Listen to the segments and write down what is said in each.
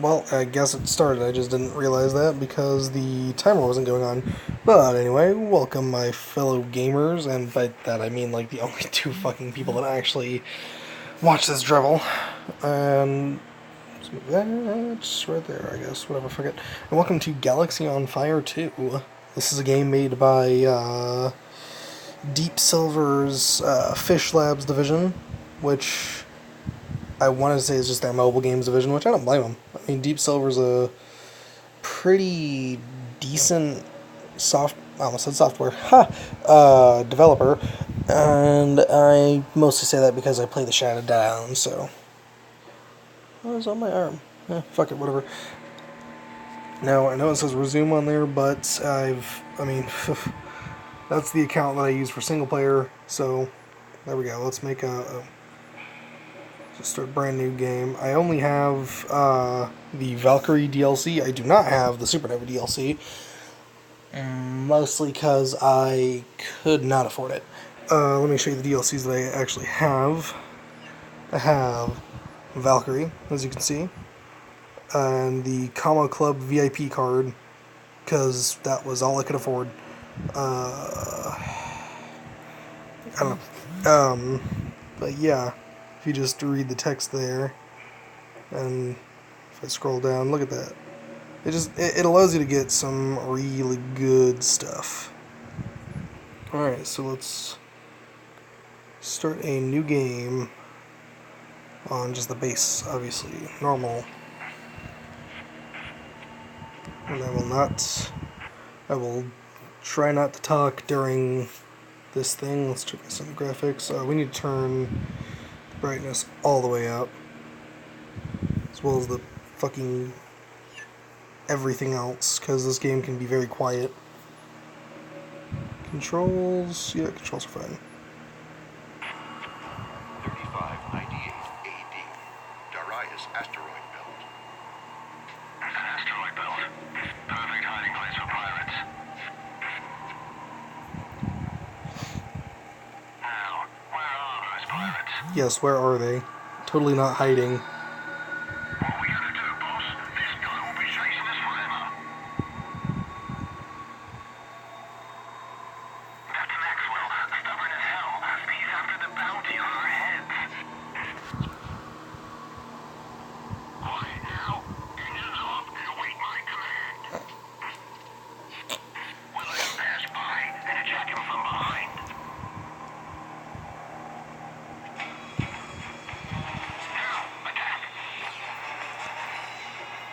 Well, I guess it started. I just didn't realize that because the timer wasn't going on. But anyway, welcome my fellow gamers, and by that I mean like the only two fucking people that actually watch this drivel. And that's right there, I guess. Whatever, forget. And welcome to Galaxy on Fire 2. This is a game made by Deep Silver's Fish Labs division, which I want to say is just their mobile games division, which I don't blame them. I mean, Deep Silver's a pretty decent I almost said software, developer, and I mostly say that because I play the Shattered Down, so. Oh, it's on my arm. Fuck it, whatever. Now, I know it says resume on there, but I mean, that's the account that I use for single player, so there we go. Let's make just start a brand new game. I only have the Valkyrie DLC. I do not have the Supernova DLC, mostly because I could not afford it. Let me show you the DLCs that I actually have. I have Valkyrie, as you can see, and the Comma Club VIP card, because that was all I could afford. I don't know. But yeah, if you just read the text there, and if I scroll down, look at that. It allows you to get some really good stuff. Alright, so let's start a new game on just the base, obviously, normal. And I will try not to talk during this thing. Let's check some graphics. We need to turn the brightness all the way up, as well as the fucking everything else, because this game can be very quiet. Controls, yeah, controls are fine. 3598 AD, Darius asteroid belt. An asteroid belt. Perfect hiding place for pirates. Now, where are those pirates? Yes, where are they? Totally not hiding. What are we gonna do, boss? This guy will be chasing us forever. Captain Maxwell, stubborn as hell. He's after the bounty on our heads. Quiet now. Engines off and await my command. We'll let him pass by and attack him from behind.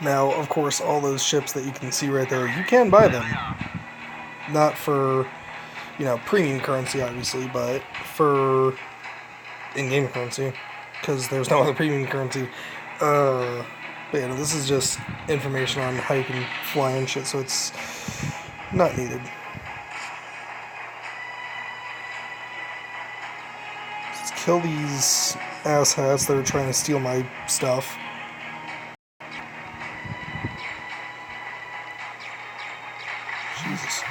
Now, of course, all those ships that you can see right there, you can buy them. Not for, premium currency, obviously, but for in-game currency, because there's no other premium currency. But yeah, this is just information on how you can fly and shit, so it's not needed. Let's kill these asshats that are trying to steal my stuff. Jesus.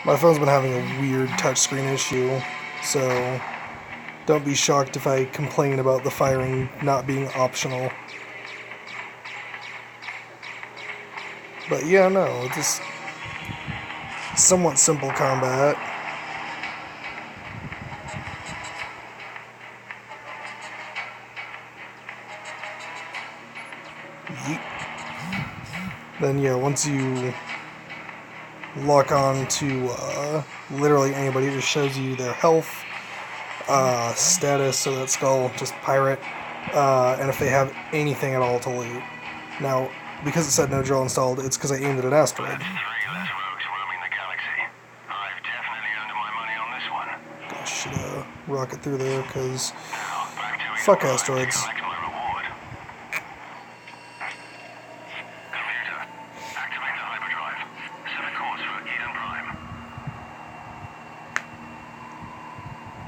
My phone's been having a weird touchscreen issue, so don't be shocked if I complain about the firing not being optional. But yeah, no, it's just somewhat simple combat. Yeet. Then yeah, once you lock on to literally anybody, it just shows you their health, status, so that's skull, just pirate, and if they have anything at all to loot. Now, because it said no drill installed, it's because I aimed at an asteroid. That's 3 less rogues roaming the galaxy. I've definitely earned my money on this one. I should rocket through there, because Now, back to fuck Eagle asteroids. to collect my reward. Computer, activate the hyperdrive. Set a course for Eden Prime.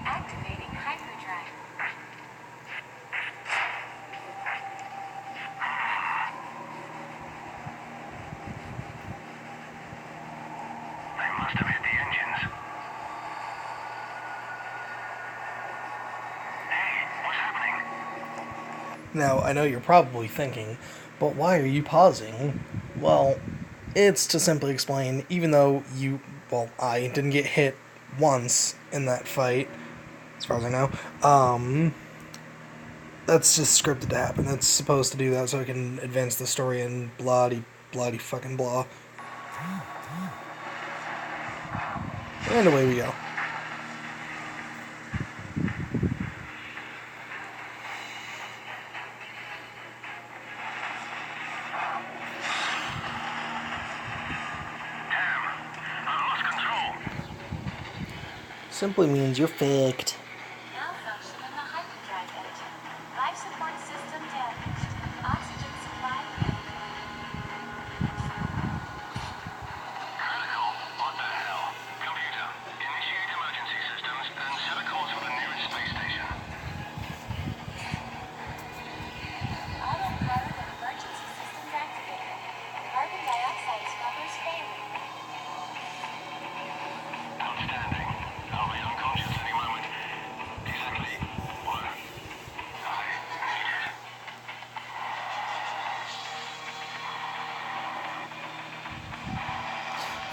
Activating hyperdrive. They must have hit the engines. Hey, what's happening? Now, I know you're probably thinking, but why are you pausing? Well, it's to simply explain, even though I didn't get hit once in that fight, as far as I know, that's just scripted to happen. It's supposed to do that so I can advance the story and bloody fucking blah. And away we go. I lost control. Simply means you're faked. Malfunction in the hyperdrive engine. Life support system damaged. Oxygen supply failure. Critical. What the hell? Computer, initiate emergency systems and set a course for the nearest space station. Autopilot and emergency systems activated. Carbon dioxide scrubbers failing. Outstanding. I'll be unconscious any moment. Exactly what I needed.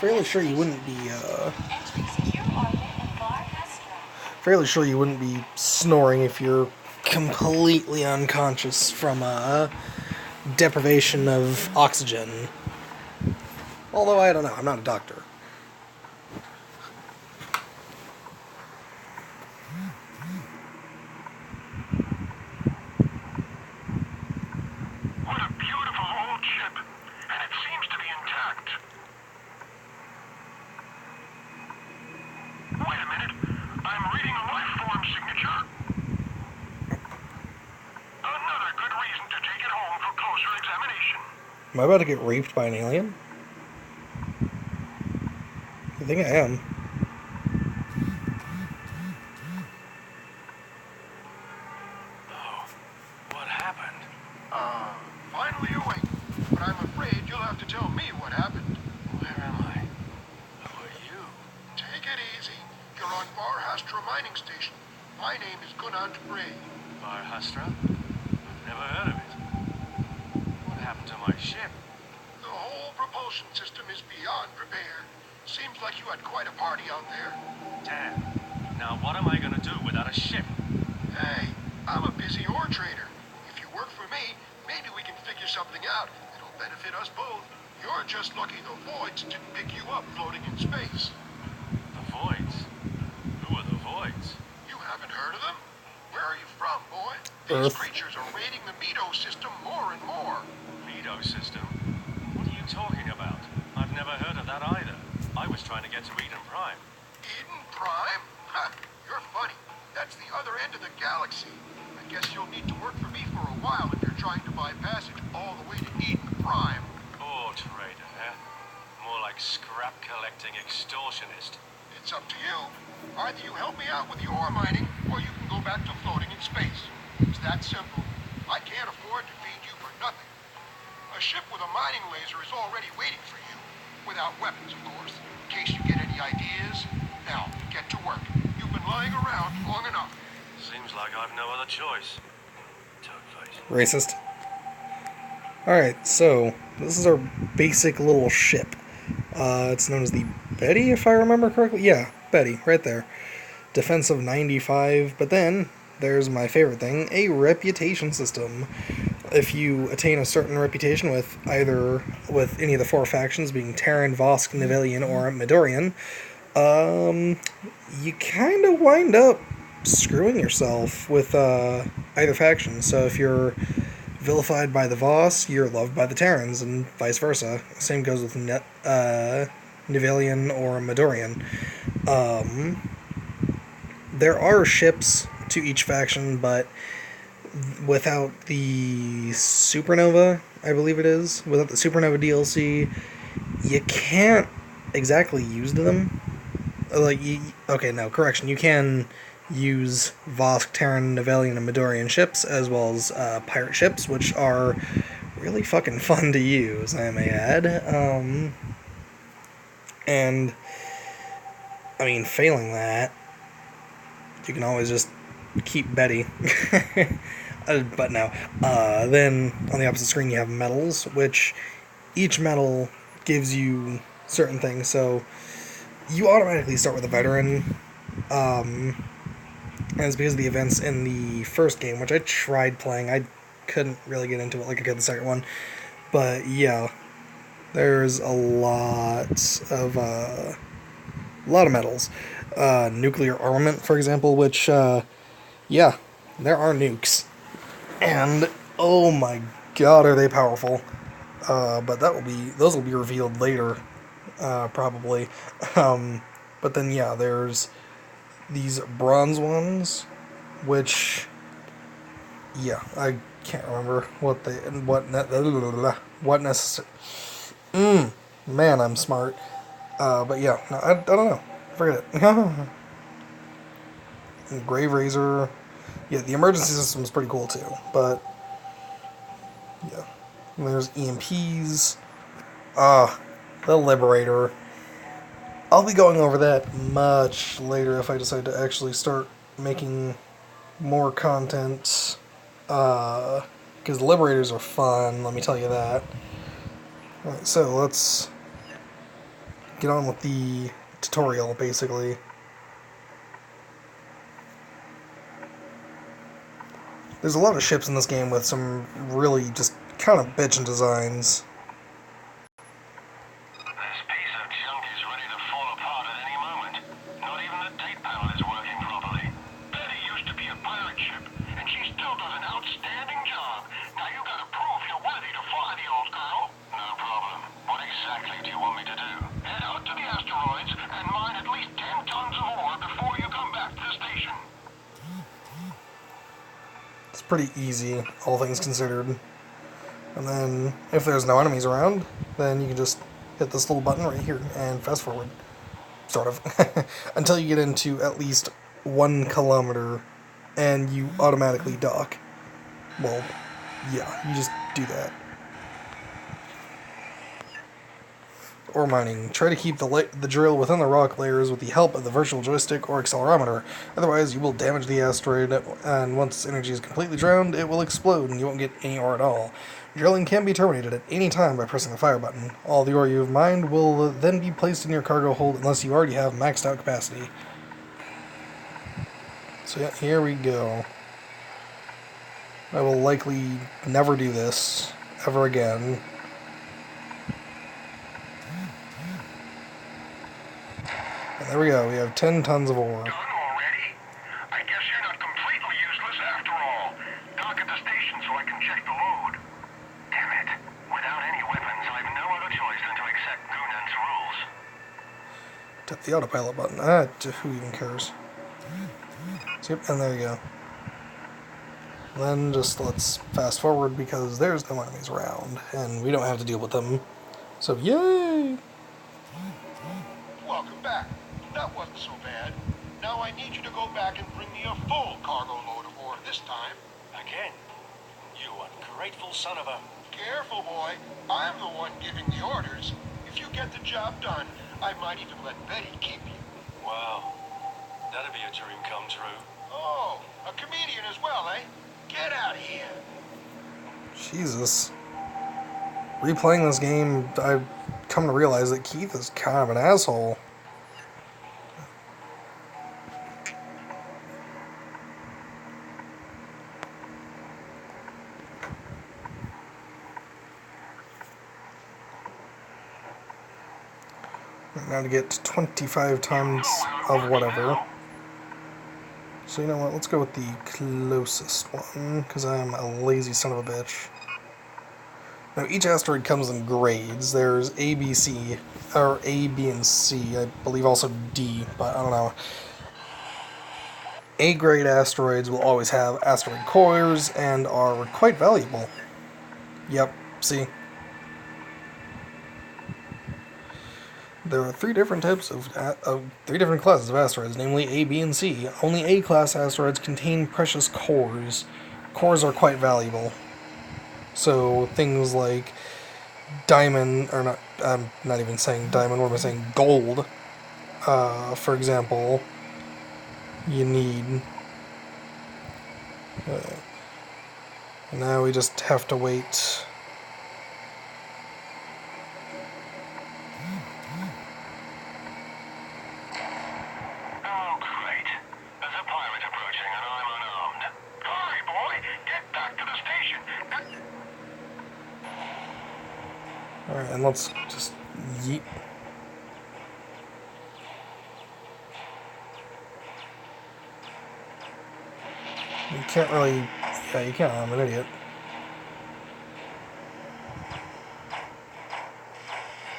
Fairly sure you wouldn't be, Entering secure orbit and bar Astra. fairly sure you wouldn't be snoring if you're completely unconscious from, deprivation of oxygen. Although, I don't know, I'm not a doctor. What a beautiful old ship, and it seems to be intact. Wait a minute. I'm reading a life form signature. Another good reason to take it home for closer examination. Am I about to get raped by an alien? I think I am. Oh, what happened? Finally awake. But I'm afraid you'll have to tell me what happened. Where am I? Who are you? Take it easy. You're on Barhastra Mining Station. My name is Gunant Bray. Barhastra? I've never heard of it. What happened to my ship? The whole propulsion system is beyond repair. Seems like you had quite a party out there. Damn. Now what am I gonna do without a ship? Hey, I'm a busy ore trader. If you work for me, maybe we can figure something out. It'll benefit us both. You're just lucky the Voids didn't pick you up floating in space. The Voids? Who are the Voids? You haven't heard of them? Where are you from, boy? These Earth. creatures are raiding the Meadow system more and more. Meadow system? What are you talking about? I've never heard of that either. I was trying to get to Eden Prime. Eden Prime? Ha! You're funny. That's the other end of the galaxy. I guess you'll need to work for me for a while if you're trying to buy passage all the way to Eden Prime. Ore trader, eh? More like scrap collecting extortionist. It's up to you. Either you help me out with the ore mining, or you can go back to floating in space. It's that simple. I can't afford to feed you for nothing. A ship with a mining laser is already waiting for you. Without weapons, of course, in case you get any ideas. Now, get to work. You've been lying around long enough. Seems like I've no other choice. Toadface. Racist. Alright, so this is our basic little ship. It's known as the Betty, if I remember correctly. Yeah, Betty, right there. Defensive 95, but then there's my favorite thing, a reputation system. If you attain a certain reputation with any of the four factions, being Terran, Vosk, Nivelian, or Midorian, you kind of wind up screwing yourself with either faction. So if you're vilified by the Voss, you're loved by the Terrans, and vice versa. Same goes with Nivelian or Midorian. There are ships to each faction, but without the Supernova, I believe it is, without the Supernova DLC, you can't exactly use them. Okay, no, correction. You can use Vosk, Terran, Nivelian, and Midorian ships, as well as pirate ships, which are really fucking fun to use, I may add. And, I mean, failing that, you can always just keep Betty. But no. Then on the opposite screen you have medals, which each medal gives you certain things. So you automatically start with a veteran, and it's because of the events in the first game, which I tried playing. I couldn't really get into it like I could the second one. But yeah, there's a lot of medals. Nuclear armament, for example, which yeah, there are nukes, and oh my god, are they powerful! But those will be revealed later, probably. Um, but then yeah, there's these bronze ones, which yeah, I can't remember what necessary. Man, I'm smart. But yeah, no, I don't know. Forget it. Grave Razor. Yeah, the emergency system is pretty cool too. But yeah, and there's EMPs. The Liberator. I'll be going over that much later if I decide to actually start making more content. Because the Liberators are fun, let me tell you that. Alright, so let's get on with the tutorial, basically. There's a lot of ships in this game with some really just kind of bitchin' designs. This piece of junk is ready to fall apart at any moment. Not even the date panel is working properly. Betty used to be a pirate ship, and she still does an outstanding job. Now you gotta prove you're worthy to fly the old girl. No problem. What exactly do you want me to do? Head out to the asteroids and mine at least 10 tons of ore before you come back to the station. It's pretty easy, all things considered. And then, if there's no enemies around, then you can just hit this little button right here and fast forward. Sort of. Until you get into at least 1 kilometer and you automatically dock. Well, yeah, you just do that. Ore mining. Try to keep the drill within the rock layers with the help of the virtual joystick or accelerometer. Otherwise, you will damage the asteroid, and once its energy is completely drowned, it will explode and you won't get any ore at all. Drilling can be terminated at any time by pressing the fire button. All the ore you have mined will then be placed in your cargo hold unless you already have maxed out capacity. So yeah, here we go. I will likely never do this ever again. And there we go, we have 10 tons of ore. Done already? I guess you're not completely useless after all. Dock at the station so I can check the load. Damn it. Without any weapons, I've no other choice than to accept Gunan's rules. Tap the autopilot button. Who even cares? Yep, and there you go. Then just let's fast forward because there's no enemies around, and we don't have to deal with them. So, yay! Welcome back. That wasn't so bad. Now I need you to go back and bring me a full cargo load of ore this time. Again? You ungrateful son of a... Careful, boy. I'm the one giving the orders. If you get the job done, I might even let Betty keep you. Wow. That'd be a dream come true. Oh, a comedian as well, eh? Get out of here. Jesus. Replaying this game, I've come to realize that Keith is kind of an asshole. Now to get 25 tons of whatever. So you know what, let's go with the closest one, because I'm a lazy son of a bitch. Now each asteroid comes in grades. There's A, B, C, or A, B, and C. I believe also D, but I don't know. A grade asteroids will always have asteroid cores and are quite valuable. Yep, see? There are 3 different types of 3 different classes of asteroids, namely A, B, and C. Only A-class asteroids contain precious cores. Cores are quite valuable. So things like diamond, or not, I'm not even saying diamond, what am I saying? Gold, for example, you need And now we just have to wait. Oh, great. There's a pirate approaching and I'm unarmed. Hurry, boy! Get back to the station! Alright, and let's just yeet. You can't really... Yeah, you can't. I'm an idiot.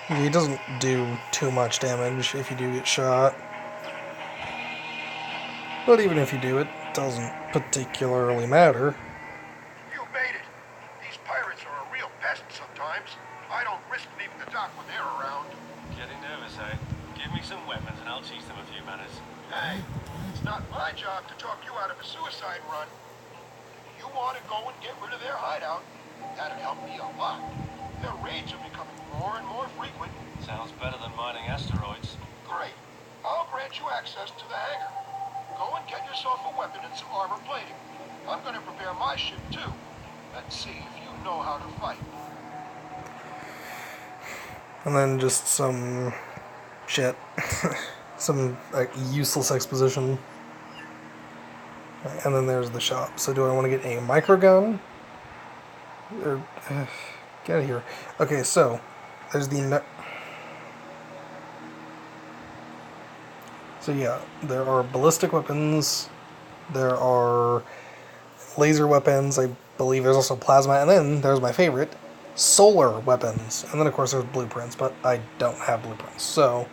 He doesn't do too much damage if you do get shot. But even if you do, it doesn't particularly matter. You made it. These pirates are a real pest sometimes. I don't risk leaving the dock when they're around. Getting nervous, eh? Give me some weapons and I'll teach them a few manners. Hey, it's not my job to talk you out of a suicide run. You want to go and get rid of their hideout? That'd help me a lot. Their raids are becoming more and more frequent. Sounds better than mining asteroids. Great. I'll grant you access to the hangar. Go and get yourself a weapon and some armor plating. I'm going to prepare my ship too. Let's see if you know how to fight. And then just some shit. Some useless exposition. And then there's the shop. So do I want to get a microgun? Or, get out of here. Okay, so there's the... So yeah, there are ballistic weapons, there are laser weapons, I believe there's also plasma, and then there's my favorite, solar weapons. And then of course there's blueprints, but I don't have blueprints. So,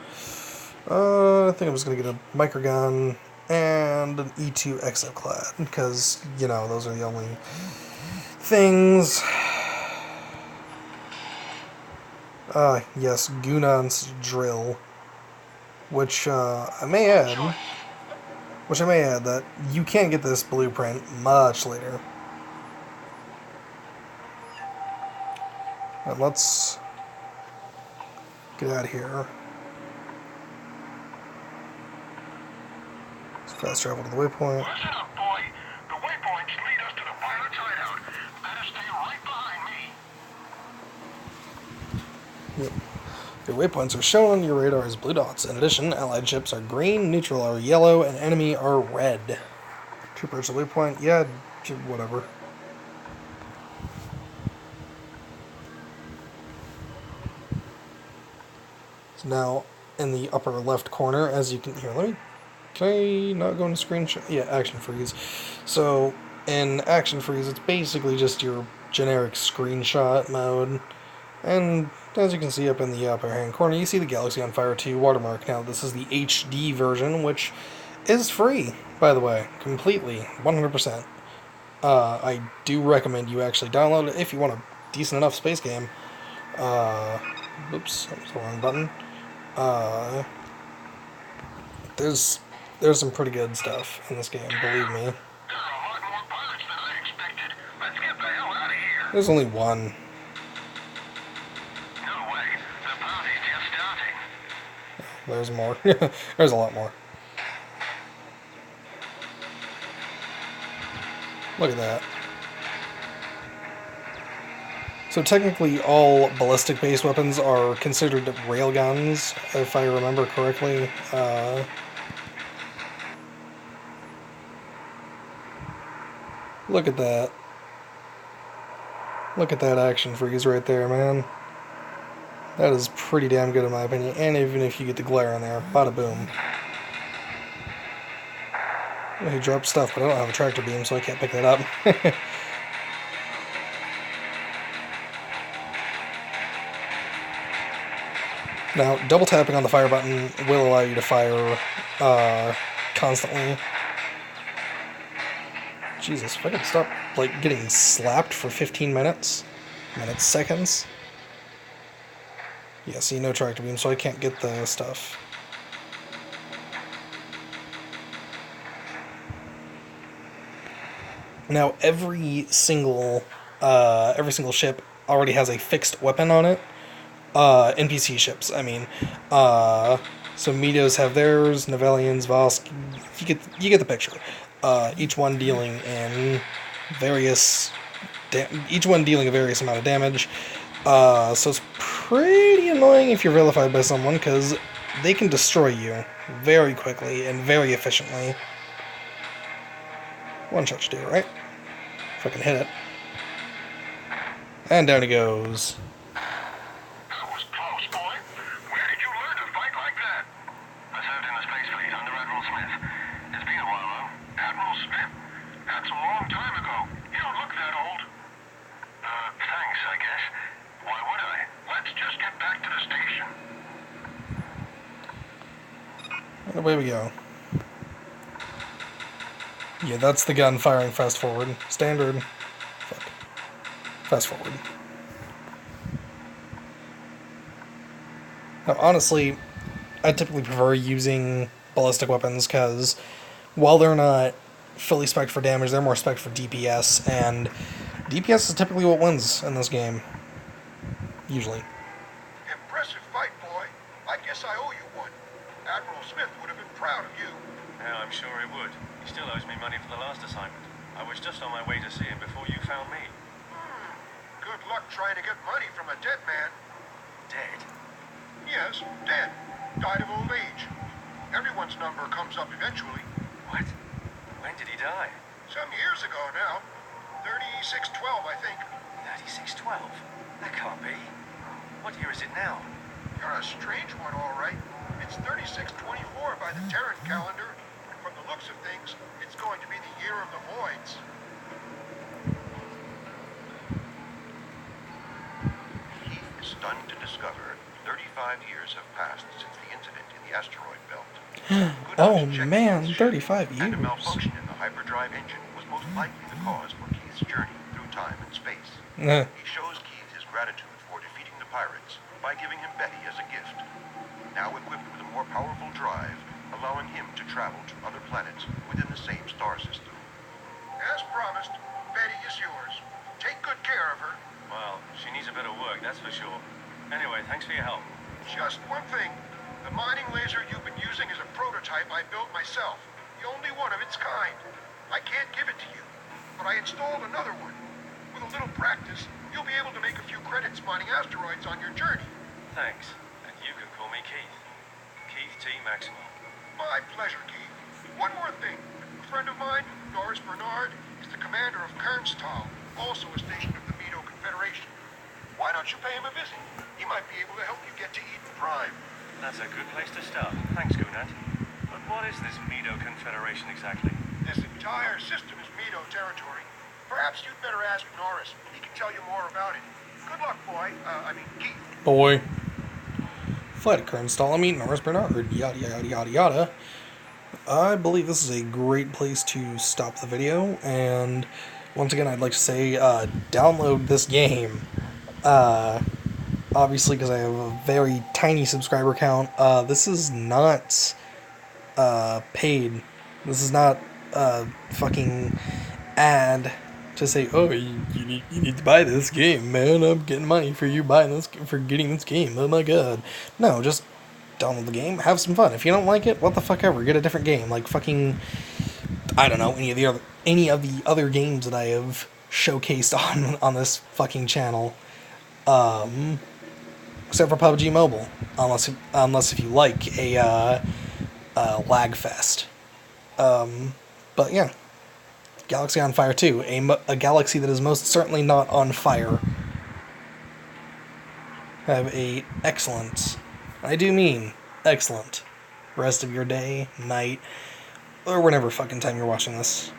I think I'm just going to get a microgun and an E2 exoclad, because, you know, those are the only things. Yes, Gunan's drill. Which I may add that you can't get this blueprint much later. But let's get out of here. Let's fast travel to the waypoint. Listen up, boy. The waypoints lead us to the pirate's hideout. Better stay right behind me. Yep. Your waypoints are shown on your radar as blue dots. In addition, allied ships are green, neutral are yellow, and enemy are red. To approach the waypoint, yeah, whatever. So now, in the upper left corner, as you can... Here, can I not go into screenshot? Yeah, action freeze. So, in action freeze, it's basically just your generic screenshot mode. And as you can see up in the upper hand corner, you see the Galaxy on Fire 2 watermark. Now, this is the HD version, which is free, by the way, completely, 100%. I do recommend you actually download it if you want a decent enough space game. Oops, that was the wrong button. There's some pretty good stuff in this game, believe me. There are a lot more pirates than I expected. Let's get the hell out of here. There's only one. No way. The party's just starting. There's more. There's a lot more. Look at that. So technically all ballistic-based weapons are considered railguns, if I remember correctly. Look at that. Look at that action freeze right there, man. That is pretty damn good in my opinion, and even if you get the glare on there, bada boom. Well, he dropped stuff, but I don't have a tractor beam, so I can't pick that up. Now, double tapping on the fire button will allow you to fire constantly. Jesus, if I could stop like getting slapped for 15 seconds. Yeah, see, no tractor beam, so I can't get the stuff. Now, every single ship already has a fixed weapon on it. NPC ships, I mean. So Medos have theirs, Nivelians, Vosk. You get the picture. Each one dealing in various, each one dealing a various amount of damage. So it's pretty annoying if you're vilified by someone because they can destroy you very quickly and very efficiently. One shot should do it, right? If I can hit it. And down he goes. That was close, boy. Where did you learn to fight like that? I served in the Space Fleet under Admiral Smith. It's been a while, though. Admiral Smith? That's a long time ago. You don't look that old. Thanks, I guess. Why would I? Let's just get back to the station. And away we go. Yeah, that's the gun firing fast forward. Standard. Fuck. Fast forward. Now, honestly, I typically prefer using ballistic weapons because while they're not fully spec'd for damage, they're more spec'd for DPS, and DPS is typically what wins in this game. Usually. Impressive fight, boy. I guess I owe you one. Admiral Smith would have been proud of you. Yeah, I'm sure he would. He still owes me money for the last assignment. I was just on my way to see him before you found me. Good luck trying to get money from a dead man. Dead? Yes, dead. Died of old age. Everyone's number comes up eventually. What? When did he die? Some years ago now. 3612, I think. 3612? That can't be. What year is it now? You're a strange one, all right. It's 3624 by the Terran calendar. And from the looks of things, it's going to be the year of the voids. Keith is stunned to discover 35 years have passed since the incident in the asteroid belt. Oh man, 35 And a years. malfunction in the hyperdrive engine was most likely the cause for Keith's journey through time and space. Eh. He shows Keith his gratitude for defeating the pirates by giving him Betty as a gift. Now equipped with a more powerful drive, allowing him to travel to other planets within the same star system. As promised, Betty is yours. Take good care of her. Well, she needs a bit of work, that's for sure. Anyway, thanks for your help. Just one thing. The mining laser you've been using is a prototype I built myself. The only one of its kind. I can't give it to you, but I installed another one. With a little practice, you'll be able to make a few credits mining asteroids on your journey. Thanks. And you can call me Keith. Keith T. Maxwell. My pleasure, Keith. One more thing. A friend of mine, Norris Bernard, is the commander of Kernstahl, also a station of the Medo Confederation. Why don't you pay him a visit? He might be able to help you get to Eden Prime. That's a good place to start. Thanks, Gunat. But what is this Medo Confederation exactly? This entire system is Medo territory. Perhaps you'd better ask Norris. He can tell you more about it. Good luck, boy. Keith. Boy. Flight of Kernstall, meet Norris Bernard, yada yada yada yada. I believe this is a great place to stop the video, and once again I'd like to say, download this game. Obviously, because I have a very tiny subscriber count, this is not paid. This is not a fucking ad to say, oh, you need to buy this game, man. I'm getting money for you buying this, for getting this game. Oh my god. No, just download the game, have some fun. If you don't like it, what the fuck ever. Get a different game, like fucking, I don't know, any of the other games that I have showcased on this fucking channel. Except for PUBG Mobile, unless if you like a lag fest. But yeah, Galaxy on Fire 2, a galaxy that is most certainly not on fire. Have a excellent, I do mean excellent, rest of your day, night, or whatever fucking time you're watching this.